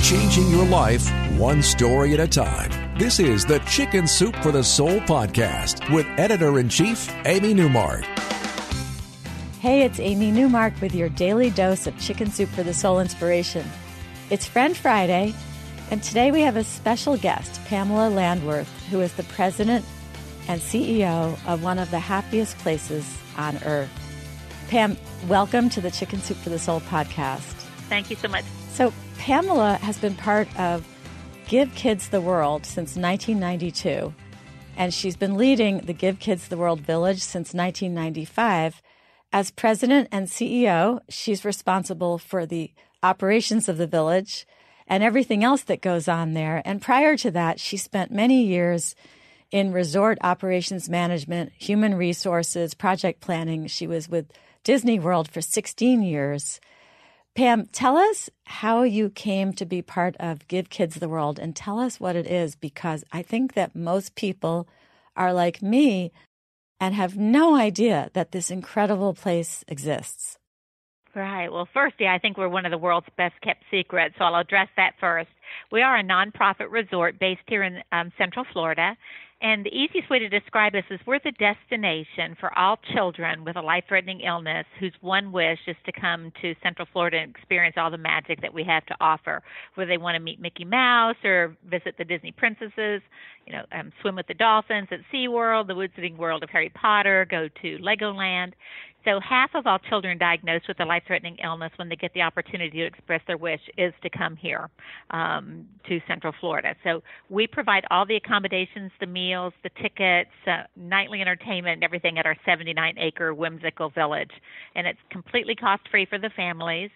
changing your life one story at a time. This is the Chicken Soup for the Soul podcast with Editor-in-Chief Amy Newmark. Hey, it's Amy Newmark with your daily dose of Chicken Soup for the Soul inspiration. It's Friend Friday, and today we have a special guest, Pamela Landworth, who is the president and CEO of one of the happiest places on earth. Pam, welcome to the Chicken Soup for the Soul podcast. Thank you so much. So Pamela has been part of Give Kids the World since 1992, and she's been leading the Give Kids the World Village since 1995. As president and CEO, she's responsible for the operations of the village and everything else that goes on there. And prior to that, she spent many years in resort operations management, human resources, project planning. She was with Disney World for 16 years. Pam, tell us how you came to be part of Give Kids the World, and tell us what it is, because I think that most people are like me and have no idea that this incredible place exists. Right. Well, first, I think we're one of the world's best kept secrets, so I'll address that first. We are a nonprofit resort based here in Central Florida. And the easiest way to describe us is we're the destination for all children with a life-threatening illness whose one wish is to come to Central Florida and experience all the magic that we have to offer, whether they want to meet Mickey Mouse or visit the Disney princesses, swim with the dolphins at SeaWorld, the Wizarding World of Harry Potter, go to Legoland. So half of all children diagnosed with a life-threatening illness, when they get the opportunity to express their wish, is to come here to Central Florida. So we provide all the accommodations, the meals, the tickets, nightly entertainment, and everything at our 79-acre whimsical village. And it's completely cost-free for the families.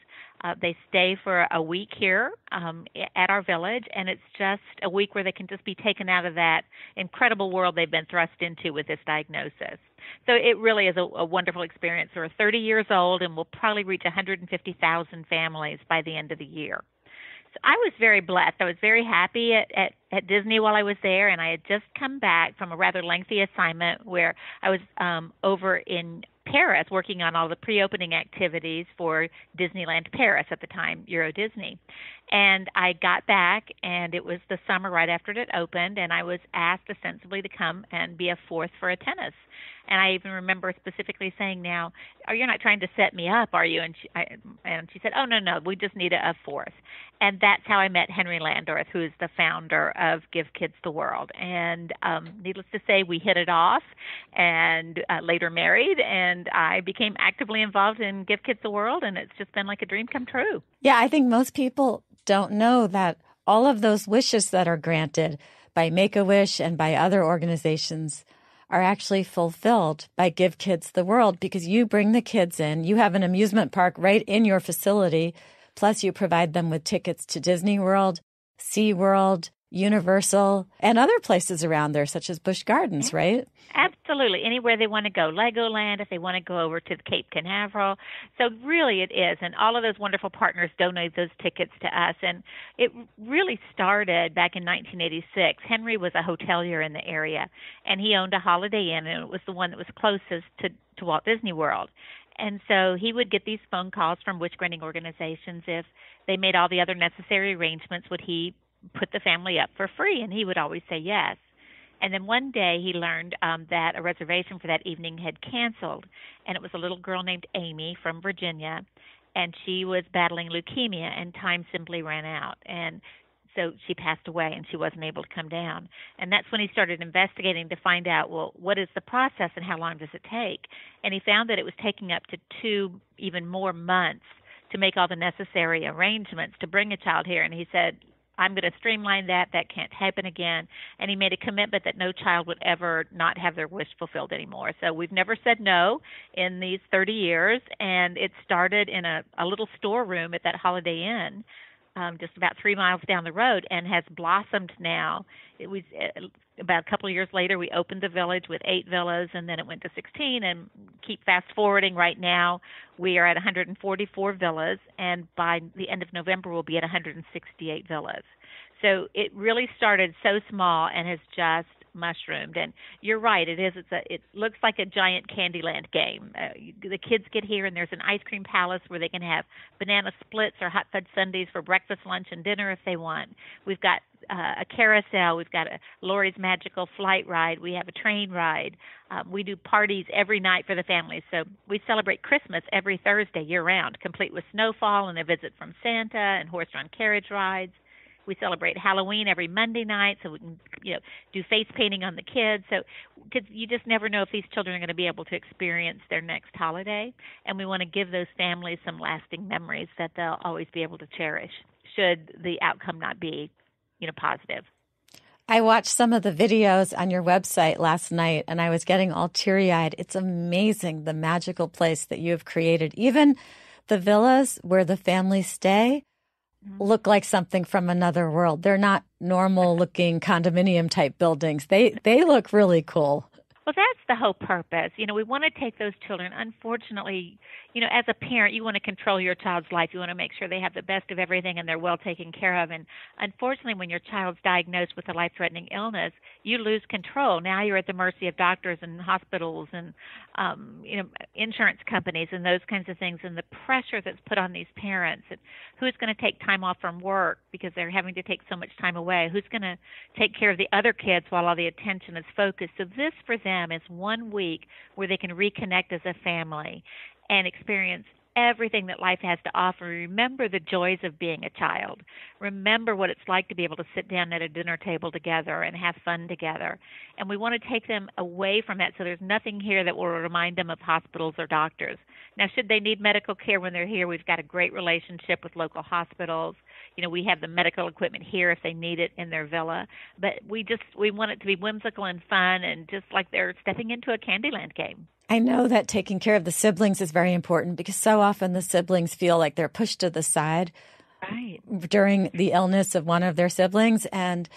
They stay for a week here at our village, and it's just a week where they can just be taken out of that incredible world they've been thrust into with this diagnosis. So it really is a wonderful experience. We're 30 years old, and we'll probably reach 150,000 families by the end of the year. So I was very blessed. I was very happy at Disney while I was there, and I had just come back from a rather lengthy assignment where I was over in Paris working on all the pre-opening activities for Disneyland Paris at the time, Euro Disney. And I got back, and it was the summer right after it opened, and I was asked ostensibly to come and be a fourth for a tennis. And I even remember specifically saying, now, you're not trying to set me up, are you? And she said, oh, no, we just need a fourth. And that's how I met Henry Landworth, who is the founder of Give Kids the World. And needless to say, we hit it off and later married, and I became actively involved in Give Kids the World, and it's just been like a dream come true. Yeah, I think most people don't know that all of those wishes that are granted by Make-A-Wish and by other organizations are actually fulfilled by Give Kids the World, because you bring the kids in. You have an amusement park right in your facility, plus you provide them with tickets to Disney World, SeaWorld, Universal, and other places around there, such as Busch Gardens, right? Absolutely. Anywhere they want to go. Legoland, if they want to go over to Cape Canaveral. So really it is. And all of those wonderful partners donate those tickets to us. And it really started back in 1986. Henry was a hotelier in the area, and he owned a Holiday Inn, and it was the one that was closest to Walt Disney World. And so he would get these phone calls from wish-granting organizations. If they made all the other necessary arrangements, would he put the family up for free? And he would always say yes. And then one day he learned that a reservation for that evening had canceled, and it was a little girl named Amy from Virginia, and she was battling leukemia, and time simply ran out. And so she passed away, and she wasn't able to come down. And that's when he started investigating to find out, well, what is the process and how long does it take? And he found that it was taking up to 2, even more months to make all the necessary arrangements to bring a child here. And he said, I'm going to streamline that. That can't happen again. And he made a commitment that no child would ever not have their wish fulfilled anymore. So we've never said no in these 30 years. And it started in a little storeroom at that Holiday Inn, just about 3 miles down the road, and has blossomed now. It was about a couple of years later, we opened the village with 8 villas, and then it went to 16, and keep fast forwarding right now, we are at 144 villas, and by the end of November, we'll be at 168 villas. So it really started so small and has just mushroomed. And you're right, it looks like a giant Candyland game. The kids get here, and there's an ice cream palace where they can have banana splits or hot fudge sundaes for breakfast, lunch, and dinner if they want. We've got a carousel. We've got a Lori's Magical Flight ride. We have a train ride. We do parties every night for the families. So we celebrate Christmas every Thursday year-round, complete with snowfall and a visit from Santa and horse-drawn carriage rides. We celebrate Halloween every Monday night, so we can, do face painting on the kids. So, because you just never know if these children are going to be able to experience their next holiday, and we want to give those families some lasting memories that they'll always be able to cherish, should the outcome not be, positive. I watched some of the videos on your website last night, and I was getting all teary-eyed. It's amazing, the magical place that you have created. Even the villas where the families stay look like something from another world. They're not normal-looking condominium-type buildings. They look really cool. Well, that's the whole purpose. We want to take those children. Unfortunately, as a parent, you want to control your child's life. You want to make sure they have the best of everything and they're well taken care of. And unfortunately, when your child's diagnosed with a life-threatening illness, you lose control. Now you're at the mercy of doctors and hospitals and, insurance companies and those kinds of things, and the pressure that's put on these parents. And who's going to take time off from work because they're having to take so much time away? Who's going to take care of the other kids while all the attention is focused? So this, for them, is 1 week where they can reconnect as a family and experience everything that life has to offer. Remember the joys of being a child. Remember what it's like to be able to sit down at a dinner table together and have fun together. And we want to take them away from that, so there's nothing here that will remind them of hospitals or doctors. Now, should they need medical care when they're here, we've got a great relationship with local hospitals. We have the medical equipment here if they need it in their villa. But we want it to be whimsical and fun, and just like they're stepping into a Candyland game. I know that taking care of the siblings is very important, because so often the siblings feel like they're pushed to the side during the illness of one of their siblings, and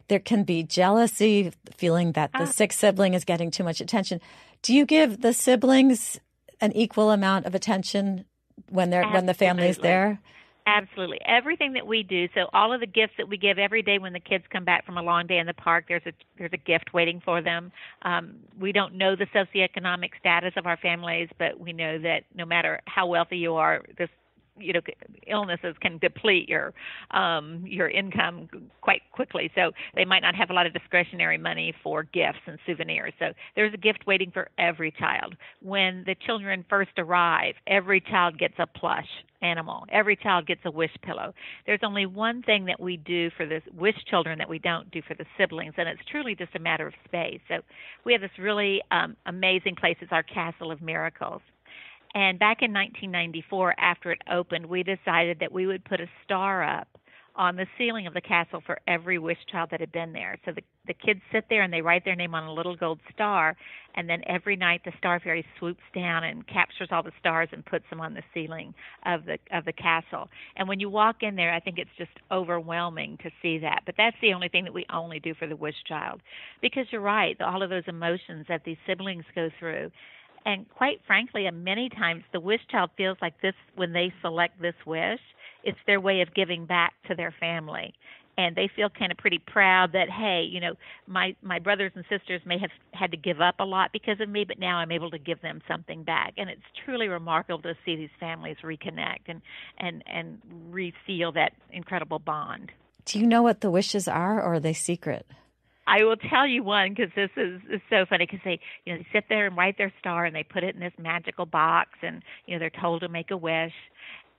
there can be jealousy, feeling that the sick sibling is getting too much attention. Do you give the siblings an equal amount of attention when the family is there? Absolutely. Everything that we do, so all of the gifts that we give every day when the kids come back from a long day in the park, there's a gift waiting for them. We don't know the socioeconomic status of our families, but we know that no matter how wealthy you are, this illnesses can deplete your income quite quickly. So they might not have a lot of discretionary money for gifts and souvenirs. So there's a gift waiting for every child. When the children first arrive, every child gets a plush animal. Every child gets a wish pillow. There's only one thing that we do for the wish children that we don't do for the siblings, and it's truly just a matter of space. So we have this really amazing place. It's our Castle of Miracles. And back in 1994, after it opened, we decided that we would put a star up on the ceiling of the castle for every wish child that had been there. So the kids sit there and they write their name on a little gold star, and then every night the star fairy swoops down and captures all the stars and puts them on the ceiling of the castle. And when you walk in there, I think it's just overwhelming to see that. But that's the only thing that we only do for the wish child. Because you're right, all of those emotions that these siblings go through. And quite frankly, many times the wish child feels like this when they select this wish. It's their way of giving back to their family. And they feel kind of pretty proud that, hey, my brothers and sisters may have had to give up a lot because of me, but now I'm able to give them something back. And it's truly remarkable to see these families reconnect and re-feel that incredible bond. Do you know what the wishes are, or are they secret? I will tell you one, because this is so funny, because they sit there and write their star and they put it in this magical box, and they're told to make a wish.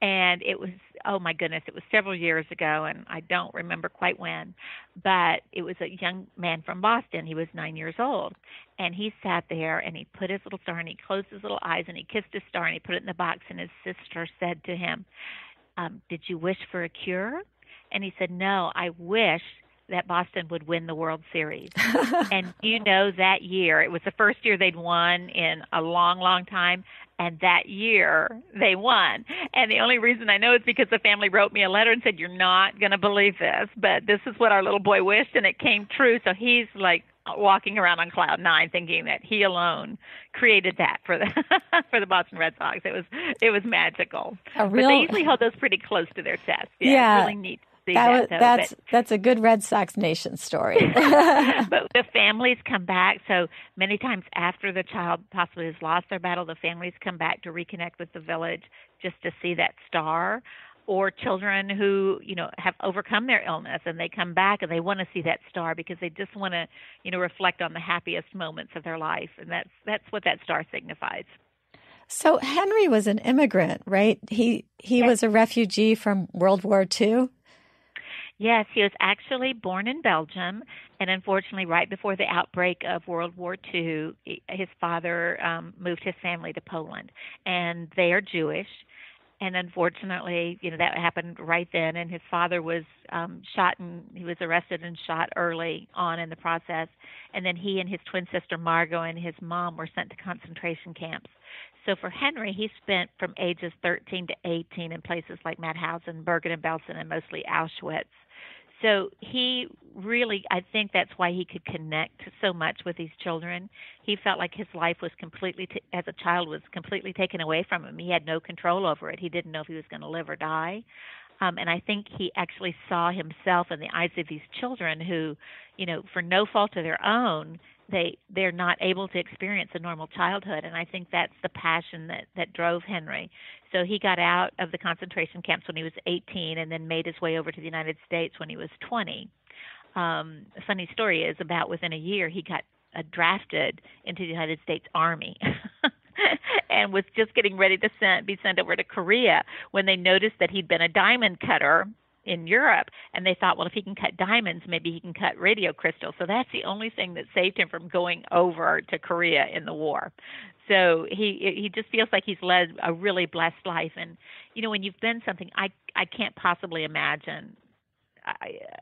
And it was, oh my goodness, it was several years ago, and I don't remember quite when, but it was a young man from Boston. He was 9 years old, and he sat there and he put his little star and he closed his little eyes and he kissed his star and he put it in the box, and his sister said to him, did you wish for a cure? And he said, no, I wish that Boston would win the World Series. And that year, it was the first year they'd won in a long, long time, and that year they won. And the only reason I know is because the family wrote me a letter and said, you're not going to believe this, but this is what our little boy wished, and it came true. So he's like walking around on cloud nine, thinking that he alone created that for the for the Boston Red Sox. It was magical. But they usually hold those pretty close to their chest. Yeah. It's really neat. see that. That's a good Red Sox Nation story. But the families come back. So many times after the child possibly has lost their battle, the families come back to reconnect with the village just to see that star. Or children who, have overcome their illness and they come back and they want to see that star because they just want to, reflect on the happiest moments of their life. And that's what that star signifies. So Henry was an immigrant, right? He Yes. was a refugee from World War II? Yes, he was actually born in Belgium, and unfortunately, right before the outbreak of World War II, his father moved his family to Poland, and they are Jewish. And unfortunately, that happened right then, and his father was shot, and he was arrested and shot early on in the process. And then he and his twin sister Margot and his mom were sent to concentration camps. So for Henry, he spent from ages 13 to 18 in places like Mauthausen, Bergen-Belsen, and mostly Auschwitz. So he really, I think that's why he could connect so much with these children. He felt like his life was completely, as a child, was completely taken away from him. He had no control over it. He didn't know if he was going to live or die. And I think he actually saw himself in the eyes of these children who, for no fault of their own, they're not able to experience a normal childhood. And I think that's the passion that drove Henry. So he got out of the concentration camps when he was 18 and then made his way over to the United States when he was 20. A funny story is about within a year he got drafted into the United States Army and was just getting ready to be sent over to Korea when they noticed that he'd been a diamond cutter in Europe, and they thought, well, if he can cut diamonds, maybe he can cut radio crystals. So that's the only thing that saved him from going over to Korea in the war. So he just feels like he's led a really blessed life. And, when you've been something, I can't possibly imagine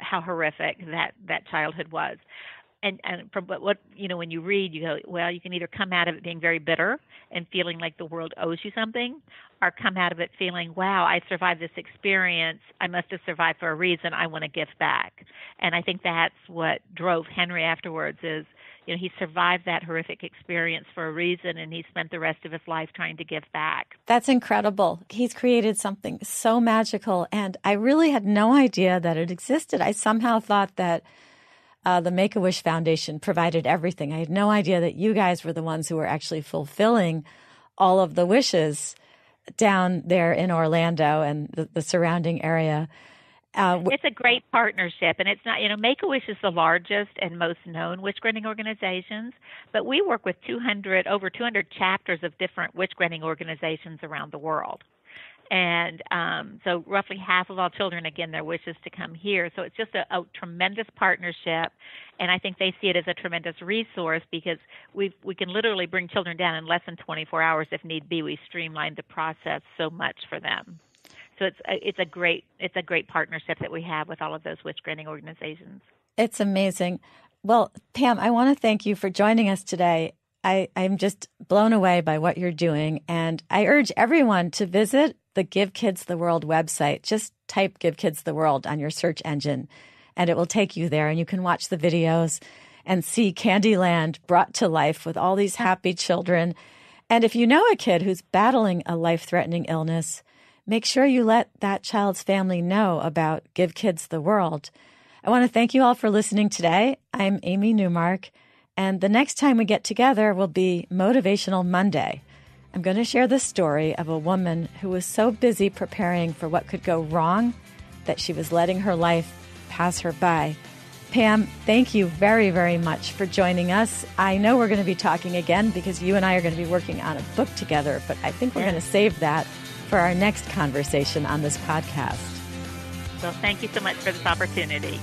how horrific that childhood was. And from what when you read, you go, well, you can either come out of it being very bitter and feeling like the world owes you something, or come out of it feeling, wow, I survived this experience. I must have survived for a reason. I want to give back. And I think that's what drove Henry afterwards is, he survived that horrific experience for a reason, and he spent the rest of his life trying to give back. That's incredible. He's created something so magical, and I really had no idea that it existed. I somehow thought that the Make-A-Wish Foundation provided everything. I had no idea that you guys were the ones who were actually fulfilling all of the wishes down there in Orlando and the surrounding area. It's a great partnership, and it's not, Make-A-Wish is the largest and most known wish-granting organizations, but we work with over 200 chapters of different wish-granting organizations around the world. And so roughly half of all children, again, their wish is to come here. So it's just a tremendous partnership, and I think they see it as a tremendous resource because we can literally bring children down in less than 24 hours if need be. We streamlined the process so much for them. So it's a great partnership that we have with all of those wish-granting organizations. It's amazing. Well, Pam, I want to thank you for joining us today. I'm just blown away by what you're doing, and I urge everyone to visit the Give Kids the World website. Just type Give Kids the World on your search engine, and it will take you there, and you can watch the videos and see Candyland brought to life with all these happy children. And if you know a kid who's battling a life-threatening illness, make sure you let that child's family know about Give Kids the World. I want to thank you all for listening today. I'm Amy Newmark, and the next time we get together will be Motivational Monday. I'm going to share the story of a woman who was so busy preparing for what could go wrong that she was letting her life pass her by. Pam, thank you very, very much for joining us. I know we're going to be talking again because you and I are going to be working on a book together, but I think we're going to save that for our next conversation on this podcast. Well, thank you so much for this opportunity.